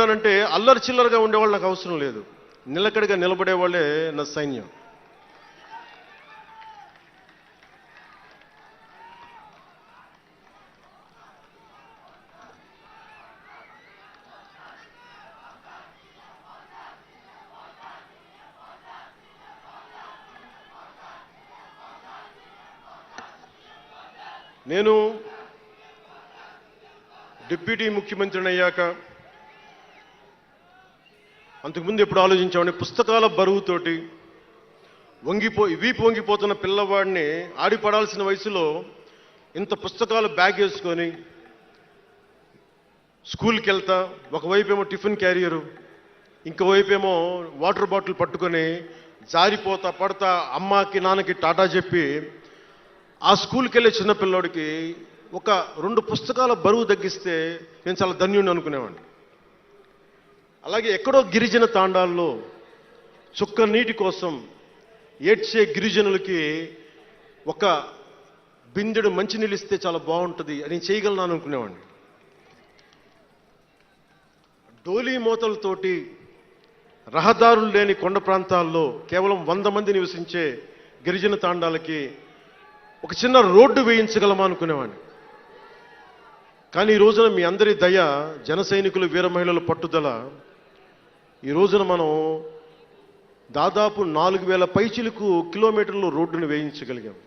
ఏమంటానంటే అల్లరి చిల్లరగా ఉండేవాళ్ళు నాకు అవసరం లేదు, నిలకడగా నిలబడే వాళ్ళే నా సైన్యం. నేను డిప్యూటీ ముఖ్యమంత్రిని అయ్యాక అంతకుముందు ఎప్పుడు ఆలోచించామని, పుస్తకాల బరువుతోటి వీపు వంగిపోతున్న పిల్లవాడిని ఆడిపడాల్సిన వయసులో ఇంత పుస్తకాలు బ్యాగ్ వేసుకొని స్కూల్కి వెళ్తా, ఒకవైపేమో టిఫిన్ క్యారియరు, ఇంకోవైపేమో వాటర్ బాటిల్ పట్టుకొని జారిపోతా పడతా అమ్మకి నాన్నకి టాటా చెప్పి ఆ స్కూల్కి వెళ్ళే చిన్నపిల్లోడికి ఒక 2 పుస్తకాల బరువు తగ్గిస్తే నేను చాలా ధన్యుడిని అనుకునేవాడిని. అలాగే ఎక్కడో గిరిజన తాండాల్లో చుక్క నీటి కోసం ఏడ్చే గిరిజనులకి ఒక బిందెడు మంచినీళ్ళు ఇస్తే చాలా బాగుంటుంది అని చేయగలను అనుకునేవాడిని. డోలీ మూతలతోటి రహదారులు లేని కొండ ప్రాంతాల్లో కేవలం 100 మంది నివసించే గిరిజన తాండాలకి ఒక చిన్న రోడ్డు వేయించగలమా అనుకునేవాడిని. కానీ ఈ రోజున మీ అందరి దయ, జన సైనికులు, వీర మహిళల పట్టుదల, ఈ రోజున మనం దాదాపు 4000 పైచిలకు కిలోమీటర్లు రోడ్డును వేయించగలిగాం.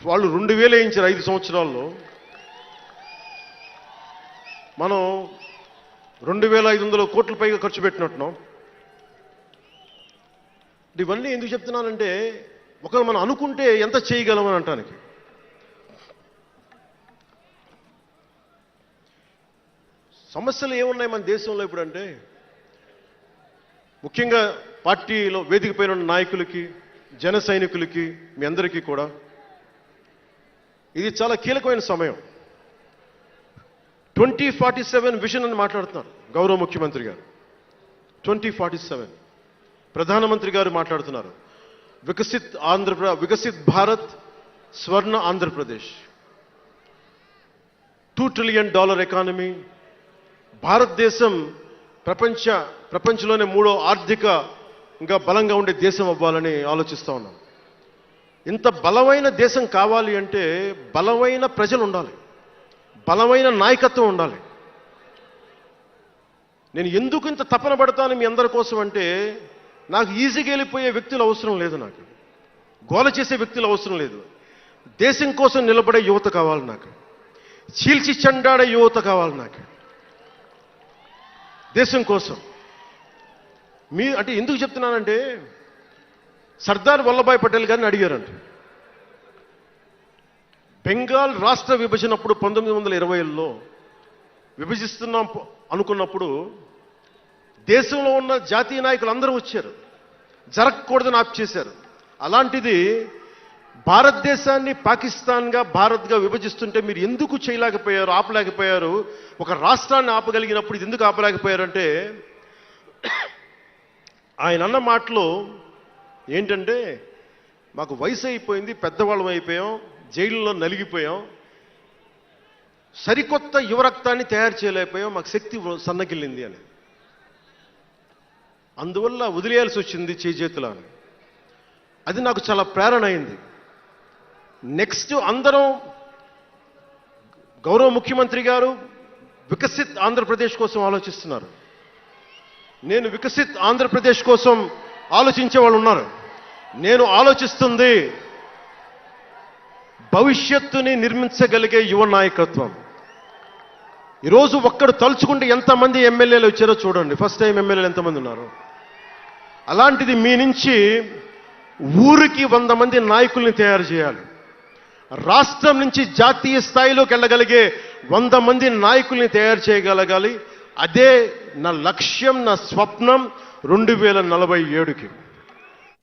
వాళ్ళు 2000 వేయించారు 5 సంవత్సరాల్లో. మనం 2500 కోట్ల పైగా ఖర్చు పెట్టినట్టున్నాం. ఇవన్నీ ఎందుకు చెప్తున్నానంటే, ఒకరు మనం అనుకుంటే ఎంత చేయగలమని అంటానికి. సమస్యలు ఏమున్నాయి మన దేశంలో ఇప్పుడు అంటే, ముఖ్యంగా పార్టీలో వేదిక పైన ఉన్న నాయకులకి, జన సైనికులకి, మీ అందరికీ కూడా ఇది చాలా కీలకమైన సమయం. 2047 విజన్ అని మాట్లాడుతున్నారు గౌరవ ముఖ్యమంత్రి గారు. 2047 ప్రధానమంత్రి గారు మాట్లాడుతున్నారు. వికసిత్ భారత్, స్వర్ణ ఆంధ్రప్రదేశ్, $2 ట్రిలియన్ ఎకానమీ, భారతదేశం ప్రపంచంలోనే 3వ ఆర్థికంగా బలంగా ఉండే దేశం అవ్వాలని ఆలోచిస్తూ ఉన్నాం. ఇంత బలమైన దేశం కావాలి అంటే బలమైన ప్రజలు ఉండాలి, బలమైన నాయకత్వం ఉండాలి. నేను ఎందుకు ఇంత తపన పడతాను మీ అందరి కోసం అంటే, నాకు ఈజీగా వెళ్ళిపోయే వ్యక్తులు అవసరం లేదు, నాకు గోల చేసే వ్యక్తులు అవసరం లేదు. దేశం కోసం నిలబడే యువత కావాలి నాకు, చీల్చి చెండాడే యువత కావాలి నాకు దేశం కోసం. అంటే ఎందుకు చెప్తున్నానంటే, సర్దార్ వల్లభాయ్ పటేల్ గారిని అడిగారంట. బెంగాల్ రాష్ట్ర విభజనప్పుడు 1920లో విభజిస్తున్నాం అనుకున్నప్పుడు దేశంలో ఉన్న జాతీయ నాయకులు అందరూ వచ్చారు, జరగకూడదని ఆప్ చేశారు. అలాంటిది భారతదేశాన్ని పాకిస్తాన్గా, భారత్గా విభజిస్తుంటే మీరు ఎందుకు చేయలేకపోయారు, ఆపలేకపోయారు? ఒక రాష్ట్రాన్ని ఆపగలిగినప్పుడు ఇది ఎందుకు ఆపలేకపోయారంటే, ఆయన అన్న మాటలు ఏంటంటే, మాకు వయసు అయిపోయింది, పెద్దవాళ్ళం అయిపోయాం, జైలులో నలిగిపోయాం, సరికొత్త యువరక్తాన్ని తయారు చేయలేకపోయాం, మాకు శక్తి సన్నగిల్లింది అని. అందువల్ల వదిలేయాల్సి వచ్చింది చేతుల అని. అది నాకు చాలా ప్రేరణ అయింది. నెక్స్ట్ అందరం, గౌరవ ముఖ్యమంత్రి గారు వికసిత్ ఆంధ్రప్రదేశ్ కోసం ఆలోచిస్తున్నారు. నేను వికసిత్ ఆంధ్రప్రదేశ్ కోసం ఆలోచించే వాళ్ళు ఉన్నారు. నేను ఆలోచిస్తుంది భవిష్యత్తుని నిర్మించగలిగే యువ నాయకత్వం. ఈరోజు ఒక్కడు తలుచుకుంటే ఎంతమంది ఎమ్మెల్యేలు వచ్చారో చూడండి. ఫస్ట్ టైం ఎమ్మెల్యేలు ఎంతమంది ఉన్నారు? అలాంటిది మీ నుంచి ఊరికి 100 మంది నాయకుల్ని తయారు చేయాలి. రాష్ట్రం నుంచి జాతీయ స్థాయిలోకి వెళ్ళగలిగే 100 మంది నాయకుల్ని తయారు చేయగలగాలి. అదే నా లక్ష్యం, నా స్వప్నం 2047కి.